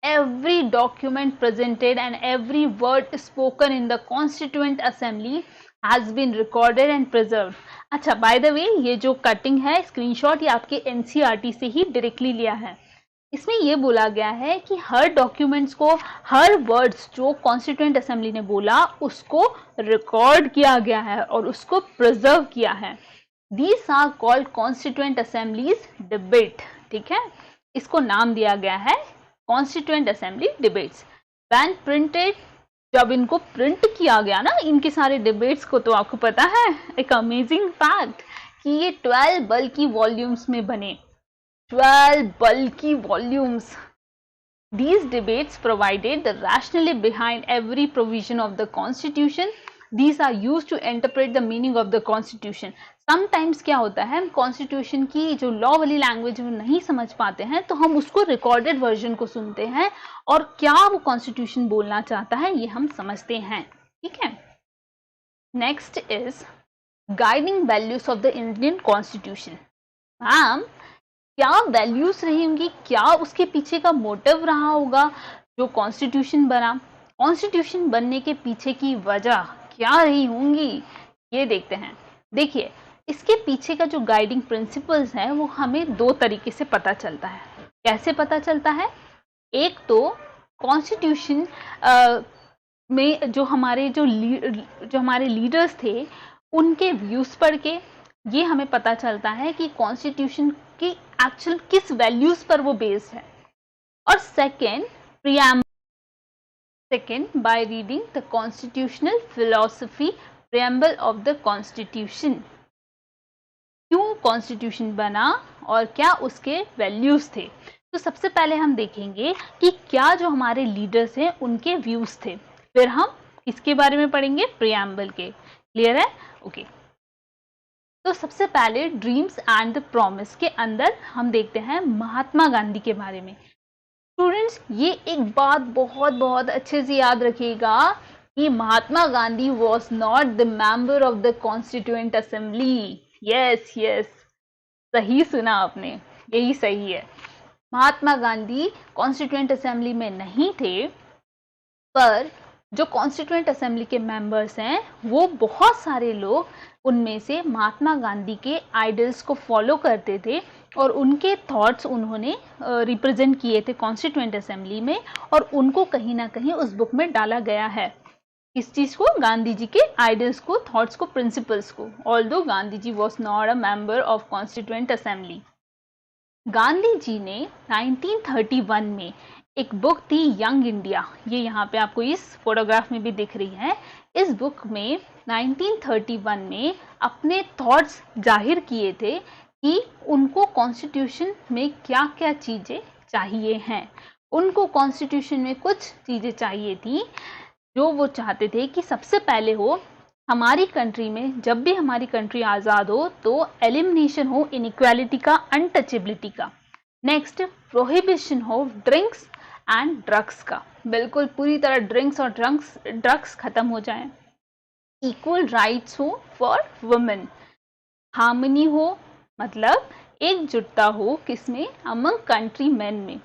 every document presented and every word spoken in the constituent assembly has been recorded and preserved। अच्छा, बाय द वे ये जो कटिंग है स्क्रीनशॉट ये आपके एनसीईआरटी से ही डायरेक्टली लिया है। इसमें ये बोला गया है कि हर डॉक्यूमेंट्स को, हर वर्ड्स जो कॉन्स्टिट्यूएंट असेंबली ने बोला उसको रिकॉर्ड किया गया है और उसको प्रिजर्व किया है। These are called constituent assemblies debate. ठीक है, इसको नाम दिया गया है constituent assembly debates. When printed, जब इनको प्रिंट किया गया ना इनके सारे डिबेट्स को, तो आपको पता है एक अमेजिंग फैक्ट कि ये 12 बल्कि वॉल्यूम्स में बने। 12 bulky volumes. These debates provided the rationale behind every provision of the Constitution. These are used to interpret the meaning of the Constitution. Sometimes क्या होता है, हम Constitution की जो लॉ वाली लैंग्वेज में नहीं समझ पाते हैं तो हम उसको रिकॉर्डेड वर्जन को सुनते हैं और क्या वो Constitution बोलना चाहता है ये हम समझते हैं। ठीक है, next is guiding values of the Indian constitution. Ma'am, क्या वैल्यूज रही होंगी, क्या उसके पीछे का मोटिव रहा होगा जो कॉन्स्टिट्यूशन बना, कॉन्स्टिट्यूशन बनने के पीछे की वजह क्या रही होंगी, ये देखते हैं। देखिए, इसके पीछे का जो गाइडिंग प्रिंसिपल्स है वो हमें दो तरीके से पता चलता है। कैसे पता चलता है? एक तो कॉन्स्टिट्यूशन में जो हमारे लीडर्स थे उनके व्यूज पढ़ के ये हमें पता चलता है कि कॉन्स्टिट्यूशन की एक्चुअल किस वैल्यूज पर वो बेस्ड है। और second by reading the constitutional philosophy preamble of the constitution, क्यों कॉन्स्टिट्यूशन बना और क्या उसके वैल्यूज थे। तो सबसे पहले हम देखेंगे कि क्या जो हमारे लीडर्स हैं उनके व्यूज थे, फिर हम किसके बारे में पढ़ेंगे, प्रियम्बल के। क्लियर है? ओके। तो सबसे पहले ड्रीम्स एंड द प्रॉमिस के अंदर हम देखते हैं महात्मा गांधी के बारे में। स्टूडेंट्स, ये एक बात बहुत बहुत अच्छे से याद रखिएगा कि Mahatma Gandhi was not the member of the constituent assembly. Yes yes, सही सुना आपने, यही सही है। महात्मा गांधी कॉन्स्टिट्यूएंट असेंबली में नहीं थे, पर जो कॉन्स्टिट्यूएंट असेंबली के मेंबर्स हैं वो बहुत सारे लोग उनमें से महात्मा गांधी के आइडल्स को फॉलो करते थे और उनके थॉट्स उन्होंने रिप्रेजेंट किए थे कॉन्स्टिट्यूएंट असेंबली में, और उनको कहीं ना कहीं उस बुक में डाला गया है। किस चीज को? गांधी जी के आइडल्स को, थॉट्स को, प्रिंसिपल्स को। Although Gandhi ji was not a member of constituent assembly. Gandhi ji ने 1931 में एक बुक थी यंग इंडिया, ये यहाँ पे आपको इस फोटोग्राफ में भी दिख रही है। इस बुक में 1931 में अपने थॉट्स जाहिर किए थे कि उनको कॉन्स्टिट्यूशन में क्या क्या चीज़ें चाहिए हैं। उनको कॉन्स्टिट्यूशन में कुछ चीज़ें चाहिए थी जो वो चाहते थे कि सबसे पहले हो हमारी कंट्री में, जब भी हमारी कंट्री आज़ाद हो तो एलिमिनेशन हो इनइक्वालिटी का, अनटचेबिलिटी का। नेक्स्ट, प्रोहिबिशन हो ड्रिंक्स एंड ड्रग्स का, बिल्कुल पूरी तरह ड्रिंक्स और ड्रग्स खत्म हो जाए। इक्वल राइट्स हो फॉर वुमेन, हार्मनी हो, मतलब एकजुटता हो किसमें, अमंग कंट्री मैन में,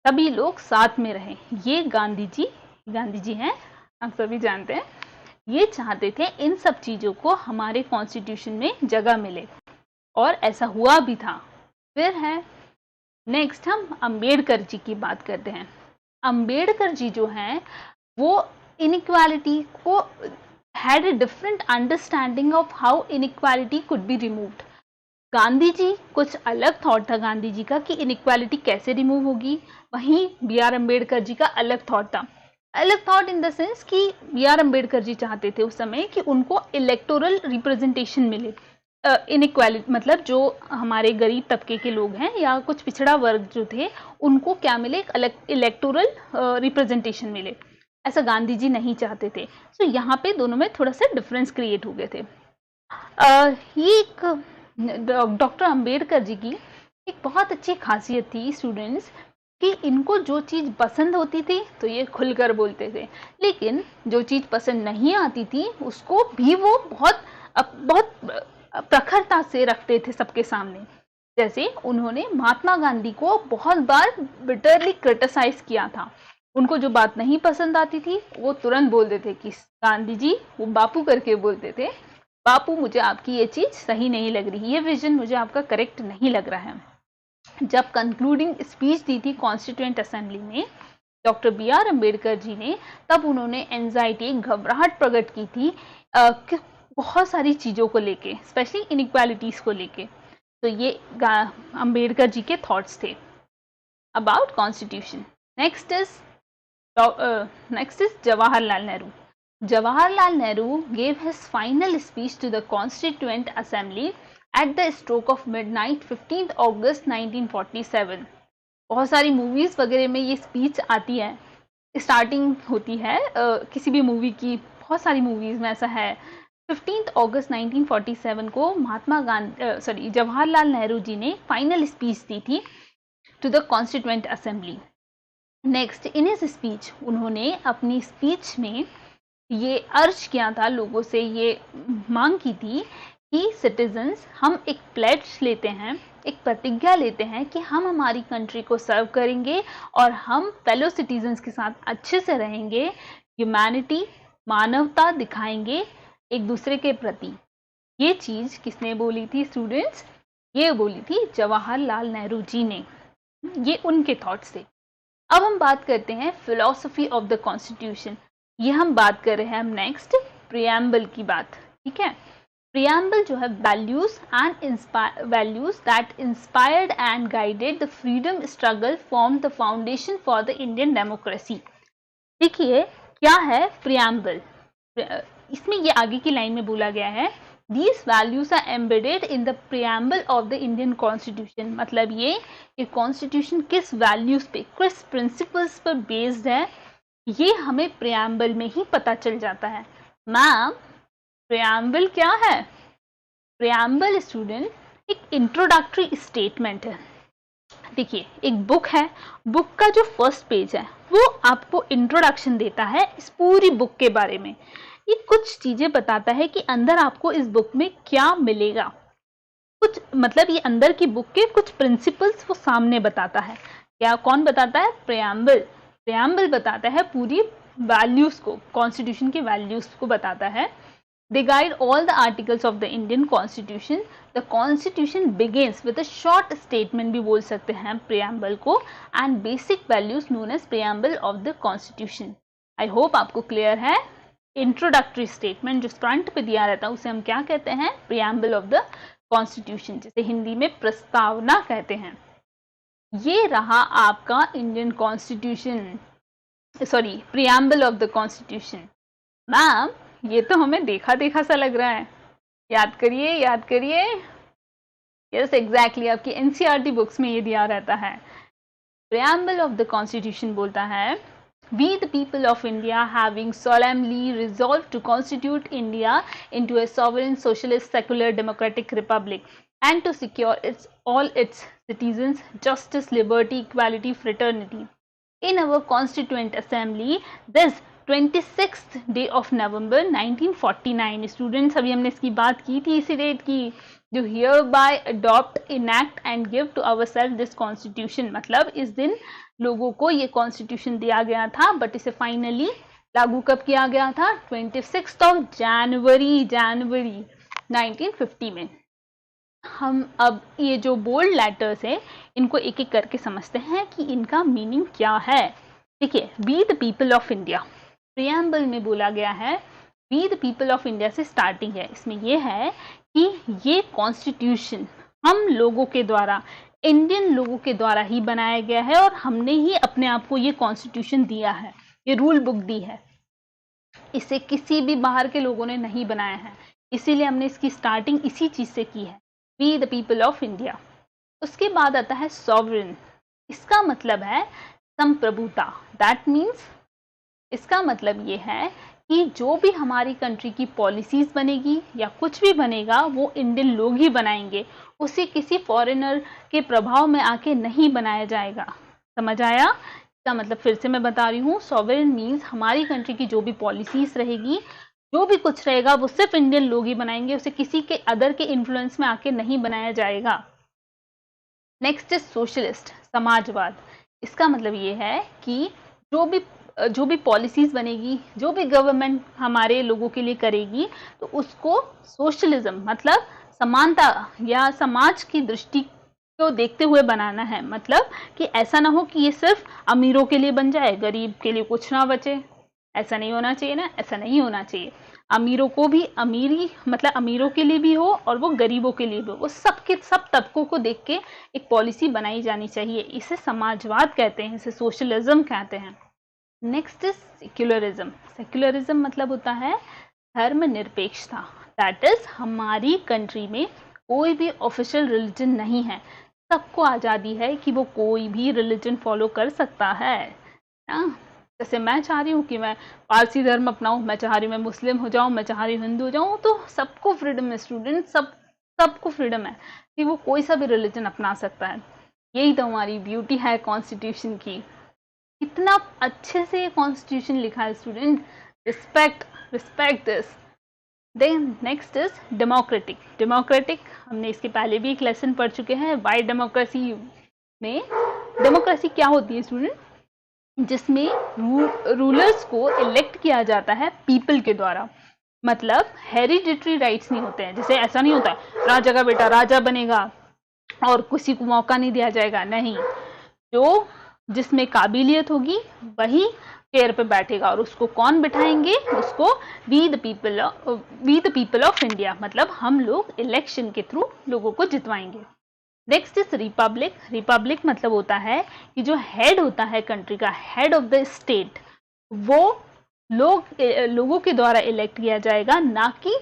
सभी लोग साथ में रहें। ये गांधी जी हैं, आप सभी जानते हैं, ये चाहते थे इन सब चीज़ों को हमारे कॉन्स्टिट्यूशन में जगह मिले और ऐसा हुआ भी था। फिर है नेक्स्ट, हम अंबेडकर जी की बात करते हैं। अंबेडकर जी जो हैं वो इनइक्वालिटी को had a different understanding of how inequality could be removed. Gandhi ji कुछ अलग थॉट था गांधी जी का कि इनइक्वालिटी कैसे रिमूव होगी, वहीं बी आर अम्बेडकर जी का अलग थॉट था। अलग थॉट इन द सेंस कि बी आर अम्बेडकर जी चाहते थे उस समय कि उनको इलेक्टोरल रिप्रेजेंटेशन मिले। इनइक्वालिटी मतलब जो हमारे गरीब तबके के लोग हैं या कुछ पिछड़ा वर्ग जो थे उनको क्या मिले, एक अलग इलेक्टोरल रिप्रेजेंटेशन मिले। ऐसा गांधी जी नहीं चाहते थे। सो यहाँ पे दोनों में थोड़ा सा डिफरेंस क्रिएट हो गए थे। ये एक डॉक्टर अंबेडकर जी की एक बहुत अच्छी खासियत थी स्टूडेंट्स कि इनको जो चीज़ पसंद होती थी तो ये खुलकर बोलते थे, लेकिन जो चीज़ पसंद नहीं आती थी उसको भी वो बहुत प्रखरता से रखते थे सबके सामने। जैसे उन्होंने महात्मा गांधी को बहुत बार बिटरली क्रिटिसाइज किया था। उनको जो बात नहीं पसंद आती थी वो तुरंत बोल देते कि गांधी जी, वो बापू करके बोलते थे, बापू मुझे आपकी ये चीज़ सही नहीं लग रही, ये विजन मुझे आपका करेक्ट नहीं लग रहा है। जब कंक्लूडिंग स्पीच दी थी कॉन्स्टिट्यूएंट असेंबली में doctor B are Ambedkar ji ने, तब उन्होंने एंजाइटी, घबराहट प्रकट की थी कि बहुत सारी चीज़ों को लेके, स्पेशली इनइक्वालिटीज़ को लेके। तो ये अम्बेडकर जी के थॉट्स थे about constitution. Next is Jawaharlal Nehru. Jawaharlal Nehru gave his final speech to the Constituent Assembly at the stroke of midnight 15th August 1947. बहुत सारी मूवीज वगैरह में ये स्पीच आती है, स्टार्टिंग होती है किसी भी मूवी की, बहुत सारी मूवीज में ऐसा है। 15th अगस्त 1947 को जवाहरलाल नेहरू जी ने फाइनल स्पीच दी थी to the constituent assembly. Next, in his speech उन्होंने अपनी स्पीच में ये अर्ज किया था, लोगों से ये मांग की थी कि सिटीजन्स, हम एक प्लेज लेते हैं, एक प्रतिज्ञा लेते हैं कि हम हमारी कंट्री को सर्व करेंगे और हम फेलो सिटीजन्स के साथ अच्छे से रहेंगे, ह्यूमैनिटी, मानवता दिखाएंगे एक दूसरे के प्रति। ये चीज़ किसने बोली थी स्टूडेंट्स? ये बोली थी जवाहरलाल नेहरू जी ने। ये उनके थॉट्स थे। अब हम बात करते हैं फिलॉसफी ऑफ द कॉन्स्टिट्यूशन। ये हम बात कर रहे हैं हम नेक्स्ट प्रियम्बल की बात, ठीक है। प्रियम्बल जो है values that inspired and guided the freedom struggle form the foundation for the Indian democracy. देखिए क्या है प्रियम्बल, इसमें ये आगे की लाइन में बोला गया है, These values are embedded in the preamble of the Indian Constitution। मतलब ये कि कॉन्स्टिट्यूशन किस वैल्यूज पे, किस प्रिंसिपल्स पर बेस्ड है, ये हमें प्रियम्बल में ही पता चल जाता है। मैम, प्रियम्बल क्या है? प्रियम्बल स्टूडेंट एक इंट्रोडक्टरी स्टेटमेंट है। देखिए एक बुक है, बुक का जो फर्स्ट पेज है वो आपको इंट्रोडक्शन देता है इस पूरी बुक के बारे में। ये कुछ चीजें बताता है कि अंदर आपको इस बुक में क्या मिलेगा, कुछ मतलब ये अंदर की बुक के कुछ प्रिंसिपल्स वो सामने बताता है। क्या कौन बताता है? प्रियम्बल। प्रियम्बल बताता है पूरी वैल्यूज को, कॉन्स्टिट्यूशन की वैल्यूज को बताता है। They guide all the articles of the Indian constitution. The constitution begins with a short statement भी बोल सकते हैं प्रियम्बल को, and basic values known as preamble of the constitution. I hope आपको क्लियर है। इंट्रोडक्टरी स्टेटमेंट जो front पे दिया रहता है उसे हम क्या कहते हैं? प्रियम्बल ऑफ द कॉन्स्टिट्यूशन, जिसे हिंदी में प्रस्तावना कहते हैं। ये रहा आपका Indian constitution, sorry preamble of the constitution. Ma'am ये तो हमें देखा देखा सा लग रहा है, याद करिए याद करिए। यस एग्जैक्टली, आपकी एनसीईआरटी बुक्स में ये दिया रहता है। प्रियम्बल ऑफ द कॉन्स्टिट्यूशन बोलता है, We the people of India having solemnly resolved to constitute India into a sovereign socialist secular democratic republic and to secure all its citizens justice, liberty, equality, fraternity. In our Constituent Assembly this 26th day of November 1949, students अभी हमने इसकी बात की थी इसी date की, जो hereby adopt, enact and give to ourselves this constitution। मतलब इस दिन लोगों को ये कॉन्स्टिट्यूशन दिया गया था, बट इसे फाइनली लागू कब किया गया था? 26 जनवरी 1950 में। हम अब ये जो बोल्ड लेटर्स है इनको एक एक करके समझते हैं कि इनका मीनिंग क्या है। देखिए, be the people of India, preamble में बोला गया है be the people of India से स्टार्टिंग है। इसमें यह है कि ये कॉन्स्टिट्यूशन हम लोगों के द्वारा, इंडियन लोगों के द्वारा ही बनाया गया है और हमने ही अपने आप को ये कॉन्स्टिट्यूशन दिया है, ये रूल बुक दी है। इसे किसी भी बाहर के लोगों ने नहीं बनाया है, इसीलिए हमने इसकी स्टार्टिंग इसी चीज से की है, we the people of India. उसके बाद आता है सॉवरेन। इसका मतलब है संप्रभुता। दैट मीन्स, इसका मतलब ये है कि जो भी हमारी कंट्री की पॉलिसीज बनेगी या कुछ भी बनेगा वो इंडियन लोग ही बनाएंगे, उसे किसी फॉरेनर के प्रभाव में आके नहीं बनाया जाएगा। समझ आया? इसका मतलब फिर से मैं बता रही हूँ, सॉवरेन मीन्स हमारी कंट्री की जो भी पॉलिसीज रहेगी, जो भी कुछ रहेगा, वो सिर्फ इंडियन लोग ही बनाएंगे, उसे किसी के अदर के इन्फ्लुएंस में आके नहीं बनाया जाएगा। नेक्स्ट इज सोशलिस्ट, समाजवाद। इसका मतलब ये है कि जो भी पॉलिसीज बनेगी, जो भी गवर्नमेंट हमारे लोगों के लिए करेगी, तो उसको सोशलिज्म मतलब समानता या समाज की दृष्टि को देखते हुए बनाना है। मतलब कि ऐसा ना हो कि ये सिर्फ अमीरों के लिए बन जाए, गरीब के लिए कुछ ना बचे। ऐसा नहीं होना चाहिए ना, ऐसा नहीं होना चाहिए। अमीरों को भी अमीरी मतलब अमीरों के लिए भी हो और वो गरीबों के लिए भी हो, वो सबके सब तबकों को देख के एक पॉलिसी बनाई जानी चाहिए। इसे समाजवाद कहते हैं, इसे सोशलिज्म कहते हैं। Next is secularism. सेक्युलरिज्म मतलब होता है धर्मनिरपेक्षता। दैट इज हमारी कंट्री में कोई भी ऑफिशियल रिलीजन नहीं है, सबको आज़ादी है कि वो कोई भी रिलीजन फॉलो कर सकता है ना। जैसे मैं चाह रही हूँ कि मैं पारसी धर्म अपनाऊँ, मैं चाह रही हूँ मैं मुस्लिम हो जाऊँ, मैं चाह रही हूँ हिंदू हो जाऊँ, तो सबको फ्रीडम है स्टूडेंट, सबको फ्रीडम है कि वो कोई सा भी रिलीजन अपना सकता है। यही तो हमारी ब्यूटी है कॉन्स्टिट्यूशन की। कितना अच्छे से ये कॉन्स्टिट्यूशन लिखा है student, respect this. Then next is democratic. Democratic हमने इसके पहले भी एक लेसन पढ़ चुके हैं, वाई डेमोक्रेसी में। डेमोक्रेसी क्या होती है स्टूडेंट? जिसमें रूलर्स को इलेक्ट किया जाता है पीपल के द्वारा। मतलब हेरिडिटरी राइट्स नहीं होते हैं, जैसे ऐसा नहीं होता राजा का बेटा राजा बनेगा और किसी को मौका नहीं दिया जाएगा, नहीं। जो जिसमें काबिलियत होगी वही चेयर पे बैठेगा, और उसको कौन बिठाएंगे? उसको we the people of India, मतलब हम लोग इलेक्शन के थ्रू लोगों को जितवाएंगे। Next is republic. रिपब्लिक मतलब होता है कि जो हेड होता है कंट्री का, हेड ऑफ द स्टेट, वो लोगों के द्वारा इलेक्ट किया जाएगा, ना कि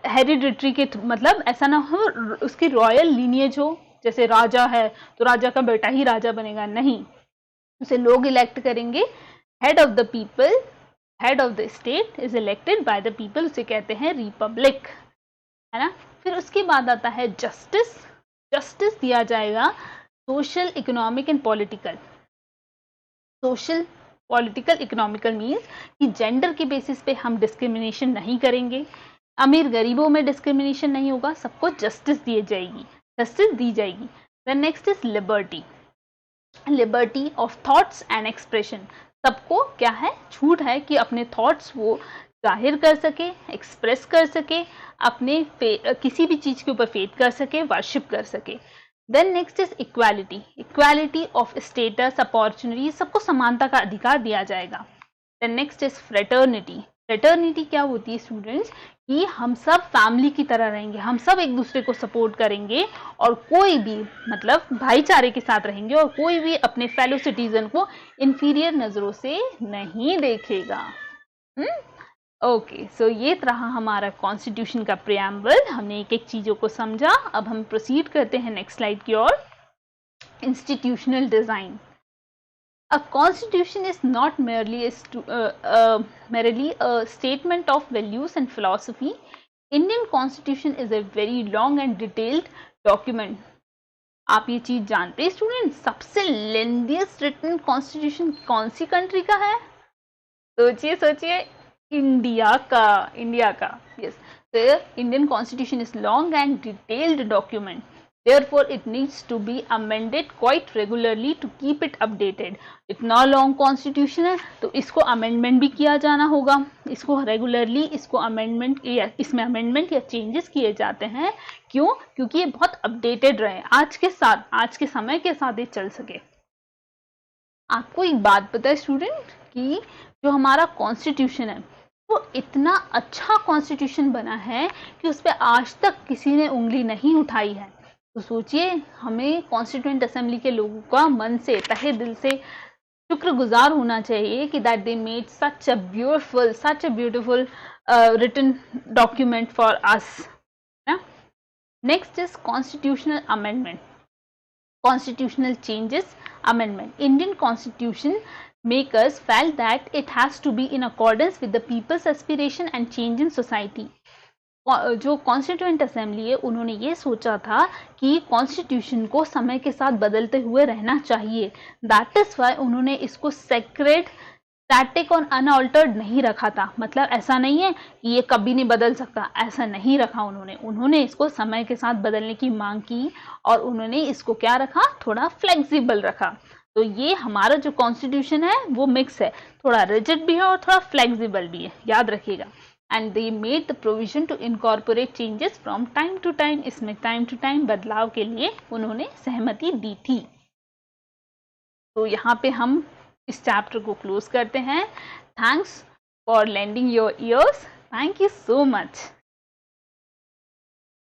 हेरिडिटरी के मतलब ऐसा ना हो उसकी रॉयल लीनियज हो, जैसे राजा है तो राजा का बेटा ही राजा बनेगा, नहीं, उसे लोग इलेक्ट करेंगे। Head of the people, head of the state is elected by the people, उसे कहते हैं रिपब्लिक, है ना। फिर उसके बाद आता है जस्टिस। जस्टिस दिया जाएगा social, economic and political. Social, political, economical means कि जेंडर के बेसिस पे हम डिस्क्रिमिनेशन नहीं करेंगे, अमीर गरीबों में डिस्क्रिमिनेशन नहीं होगा, सबको जस्टिस दी जाएगी। Then next is liberty. Liberty of thoughts and expression. सबको क्या है? छूट है कि अपने थॉट्स वो जाहिर कर सके, एक्सप्रेस कर सके, अपने किसी भी चीज के ऊपर फेथ कर सके, वर्शिप कर सके। Then next is equality. Equality of status, opportunity, सबको समानता का अधिकार दिया जाएगा। Then next is fraternity. Fraternity क्या होती है स्टूडेंट्स? कि हम सब फैमिली की तरह रहेंगे, हम सब एक दूसरे को सपोर्ट करेंगे और कोई भी मतलब भाईचारे के साथ रहेंगे और कोई भी अपने फेलो सिटीजन को इंफीरियर नजरों से नहीं देखेगा। ओके, सो ये रहा हमारा कॉन्स्टिट्यूशन का प्रियम्बल। हमने एक एक चीजों को समझा। अब हम प्रोसीड करते हैं नेक्स्ट स्लाइड की ओर। Institutional design. A constitution is not merely a statement of values and philosophy. Indian constitution is a very long and detailed document. आप ये चीज जानते हैं स्टूडेंट? सबसे लेंथीएस्ट रिटन कॉन्स्टिट्यूशन कौन सी कंट्री का है? सोचिए, इंडिया का। Yes, the Indian constitution is long and detailed document. Therefore, it needs to be amended quite regularly to keep it updated. इतना लॉन्ग कॉन्स्टिट्यूशन है तो इसको अमेंडमेंट भी किया जाना होगा, इसको रेगुलरली इसको अमेंडमेंट या इसमें अमेंडमेंट या चेंजेस किए जाते हैं। क्यों? क्योंकि ये बहुत अपडेटेड रहे, आज के समय के साथ ये चल सके। आपको एक बात पता है स्टूडेंट कि जो हमारा कॉन्स्टिट्यूशन है वो इतना अच्छा कॉन्स्टिट्यूशन बना है कि उस पर आज तक किसी ने उंगली नहीं उठाई है। तो सोचिए, हमें कॉन्स्टिट्यूएंट असेंबली के लोगों का मन से, तहे दिल से शुक्रगुजार होना चाहिए कि that they made such a beautiful written document for us. Next is constitutional amendment, constitutional changes, amendment. Indian constitution makers felt that it has to be in accordance with the people's aspiration and change in society. जो constituent assembly है उन्होंने ये सोचा था कि constitution को समय के साथ बदलते हुए रहना चाहिए। दैट इज वाई उन्होंने इसको सेक्रेट, स्टैटिक और अनऑल्टर्ड नहीं रखा था। मतलब ऐसा नहीं है कि ये कभी नहीं बदल सकता, ऐसा नहीं रखा उन्होंने इसको समय के साथ बदलने की मांग की और उन्होंने इसको क्या रखा, थोड़ा फ्लेक्सिबल रखा। तो ये हमारा जो कॉन्स्टिट्यूशन है वो मिक्स है, थोड़ा रिजिड भी है और थोड़ा फ्लेक्सिबल भी है, याद रखिएगा। And they made the provision to incorporate changes from time to time. इसमें टाइम टू टाइम बदलाव के लिए उन्होंने सहमति दी थी। तो यहाँ पे हम इस चैप्टर को क्लोज करते हैं। Thanks for lending your ears. Thank you so much.